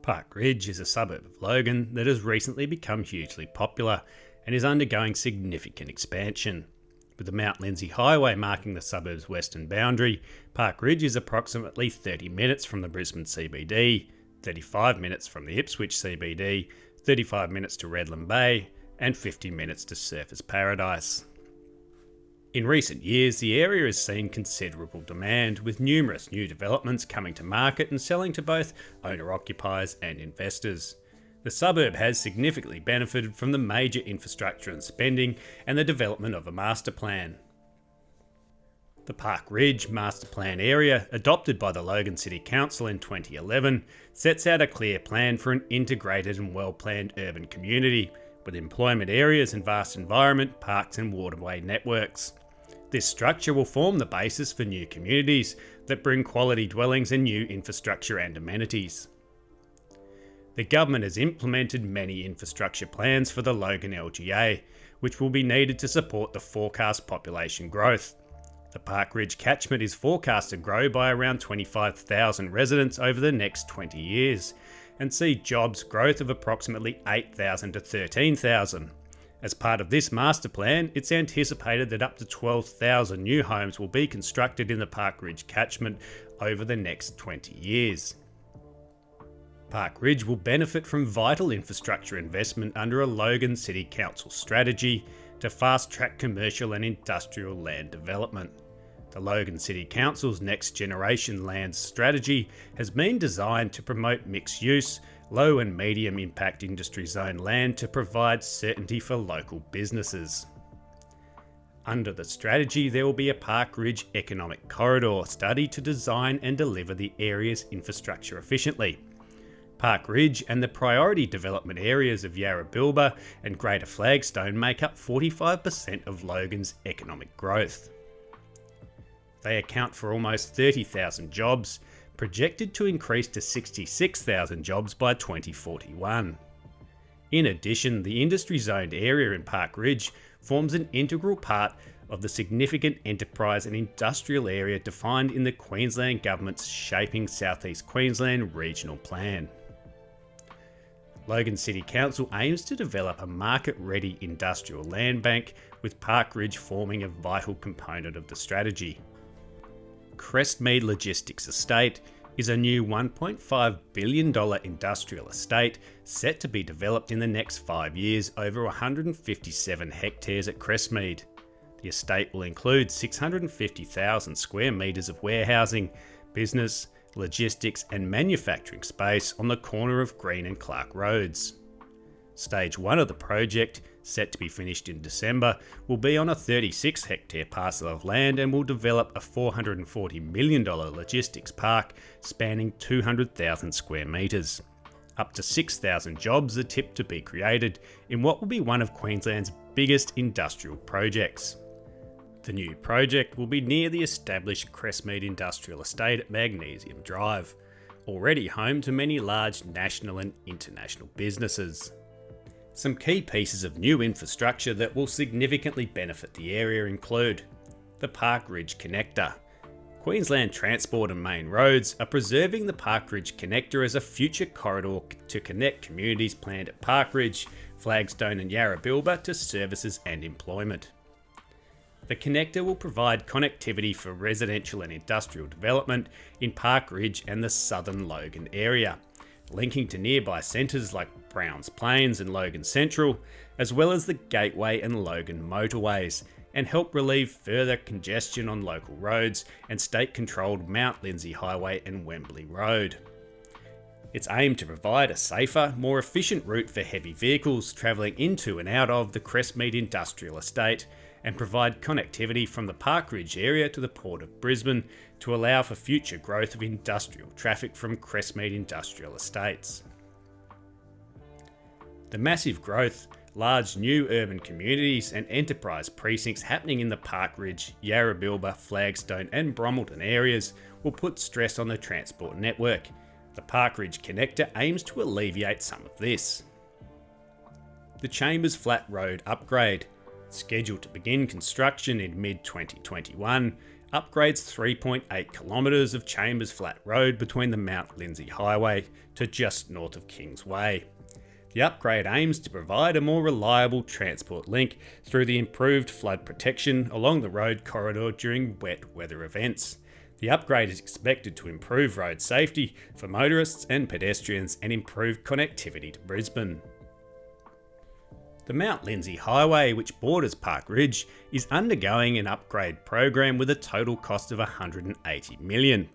Park Ridge is a suburb of Logan that has recently become hugely popular and is undergoing significant expansion. With the Mount Lindesay Highway marking the suburb's western boundary, Park Ridge is approximately 30 minutes from the Brisbane CBD, 35 minutes from the Ipswich CBD, 35 minutes to Redland Bay, and 50 minutes to Surfers Paradise. In recent years, the area has seen considerable demand, with numerous new developments coming to market and selling to both owner-occupiers and investors. The suburb has significantly benefited from the major infrastructure and spending and the development of a master plan. The Park Ridge Master Plan area, adopted by the Logan City Council in 2011, sets out a clear plan for an integrated and well-planned urban community, with employment areas and vast environment, parks and waterway networks. This structure will form the basis for new communities that bring quality dwellings and new infrastructure and amenities. The government has implemented many infrastructure plans for the Logan LGA, which will be needed to support the forecast population growth. The Park Ridge catchment is forecast to grow by around 25,000 residents over the next 20 years, and see jobs growth of approximately 8,000 to 13,000. As part of this master plan, it's anticipated that up to 12,000 new homes will be constructed in the Park Ridge catchment over the next 20 years. Park Ridge will benefit from vital infrastructure investment under a Logan City Council strategy to fast-track commercial and industrial land development. The Logan City Council's Next Generation Land strategy has been designed to promote mixed use, low and medium impact industry zone land to provide certainty for local businesses. Under the strategy, there will be a Park Ridge Economic Corridor study to design and deliver the area's infrastructure efficiently. Park Ridge and the priority development areas of Yarrabilba and Greater Flagstone make up 45% of Logan's economic growth. They account for almost 30,000 jobs, projected to increase to 66,000 jobs by 2041. In addition, the industry-zoned area in Park Ridge forms an integral part of the significant enterprise and industrial area defined in the Queensland Government's Shaping South East Queensland Regional Plan. Logan City Council aims to develop a market-ready industrial land bank, with Park Ridge forming a vital component of the strategy. Crest Mead Logistics Estate is a new $1.5 billion industrial estate set to be developed in the next 5 years over 157 hectares at Crestmead. The estate will include 650,000 square metres of warehousing, business, logistics and manufacturing space on the corner of Green and Clark Roads. Stage 1 of the project, set to be finished in December, will be on a 36 hectare parcel of land and will develop a $440 million logistics park spanning 200,000 square metres. Up to 6,000 jobs are tipped to be created in what will be one of Queensland's biggest industrial projects. The new project will be near the established Crestmead Industrial Estate at Magnesium Drive, already home to many large national and international businesses. Some key pieces of new infrastructure that will significantly benefit the area include the Park Ridge Connector. Queensland Transport and Main Roads are preserving the Park Ridge Connector as a future corridor to connect communities planned at Park Ridge, Flagstone and Yarrabilba to services and employment. The connector will provide connectivity for residential and industrial development in Park Ridge and the southern Logan area, linking to nearby centres like Browns Plains and Logan Central, as well as the Gateway and Logan motorways, and help relieve further congestion on local roads and state-controlled Mount Lindesay Highway and Wembley Road. It's aimed to provide a safer, more efficient route for heavy vehicles travelling into and out of the Crestmead Industrial Estate, and provide connectivity from the Park Ridge area to the Port of Brisbane to allow for future growth of industrial traffic from Crestmead Industrial Estates. The massive growth, large new urban communities and enterprise precincts happening in the Park Ridge, Yarrabilba, Flagstone and Bromelton areas will put stress on the transport network. The Park Ridge Connector aims to alleviate some of this. The Chambers Flat Road upgrade, scheduled to begin construction in mid-2021, upgrades 3.8 kilometres of Chambers Flat Road between the Mount Lindesay Highway to just north of Kingsway. The upgrade aims to provide a more reliable transport link through the improved flood protection along the road corridor during wet weather events. The upgrade is expected to improve road safety for motorists and pedestrians and improve connectivity to Brisbane. The Mount Lindesay Highway, which borders Park Ridge, is undergoing an upgrade program with a total cost of $180 million.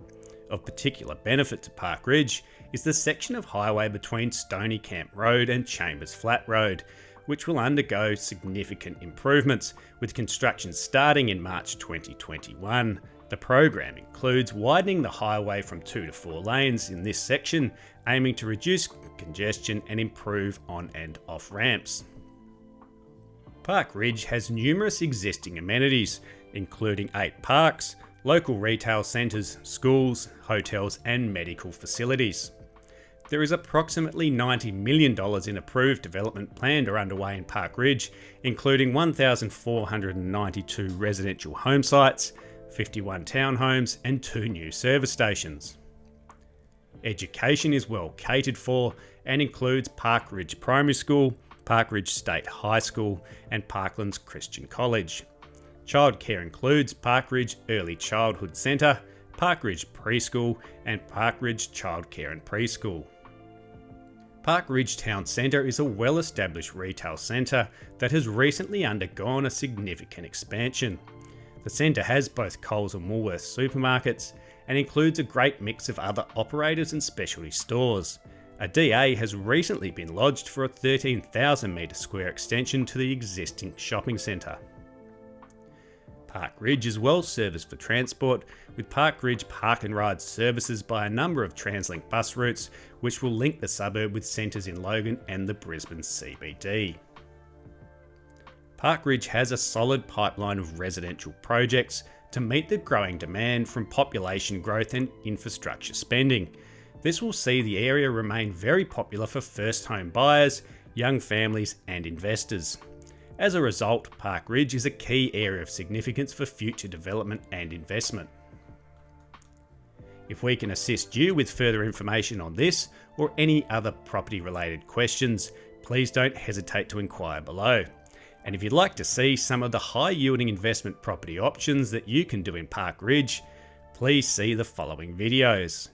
Of particular benefit to Park Ridge is the section of highway between Stony Camp Road and Chambers Flat Road, which will undergo significant improvements, with construction starting in March 2021. The program includes widening the highway from 2 to 4 lanes in this section, aiming to reduce congestion and improve on and off ramps. Park Ridge has numerous existing amenities, including 8 parks, local retail centres, schools, hotels and medical facilities. There is approximately $90 million in approved development planned or underway in Park Ridge, including 1,492 residential home sites, 51 townhomes and 2 new service stations. Education is well catered for and includes Park Ridge Primary School, Park Ridge State High School and Parklands Christian College. Childcare includes Park Ridge Early Childhood Centre, Park Ridge Preschool and Park Ridge Childcare and Preschool. Park Ridge Town Centre is a well-established retail centre that has recently undergone a significant expansion. The centre has both Coles and Woolworths supermarkets and includes a great mix of other operators and specialty stores. A DA has recently been lodged for a 13,000 metre square extension to the existing shopping centre. Park Ridge is well serviced for transport, with Park Ridge Park and Ride services by a number of TransLink bus routes, which will link the suburb with centres in Logan and the Brisbane CBD. Park Ridge has a solid pipeline of residential projects to meet the growing demand from population growth and infrastructure spending. This will see the area remain very popular for first home buyers, young families and investors. As a result, Park Ridge is a key area of significance for future development and investment. If we can assist you with further information on this or any other property related questions, please don't hesitate to inquire below. And if you'd like to see some of the high yielding investment property options that you can do in Park Ridge, please see the following videos.